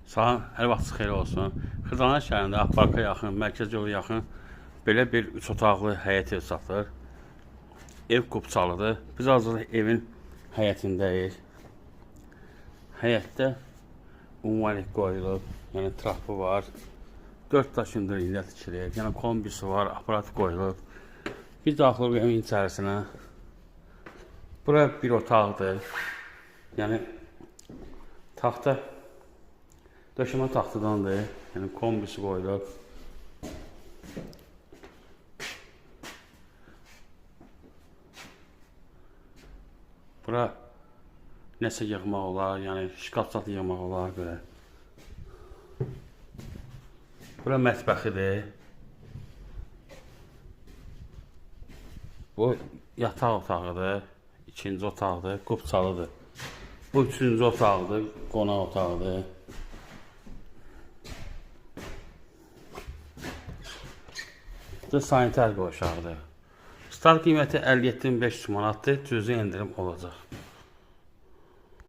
Salam, hər vaxtınız xeyir olsun. Xırdalan şəhərində Akbarka yaxın, Mərkəz yolu yaxın belə bir 3 otaqlı həyət ev satılır. Ev qubçalıdır. Biz hazır evin həyətindəyik. Həyətdə umumalik qoyulub, yəni trapı var. 4 daş hündürlüyündə tikilir. Yəni kombisi var, aparat qoyulub. Biz daxil evin içərisinə. Bura bir otaqdır. Yəni taxta döşəmə taxtadandır. Yəni kombisi qoyulub. Bura nəsə yığmaq olar, yəni şkafçat yığmaq olar belə. Bura mətbəxidir. Bu yataq otağıdır. İkinci otaqdır, qubçalıdır. Bu üçüncü otaqdır, qonaq otağıdır. Bu sanitar qoşağıdır. Start qiyməti 57.500 manatdır, cüzi endirim olacaq.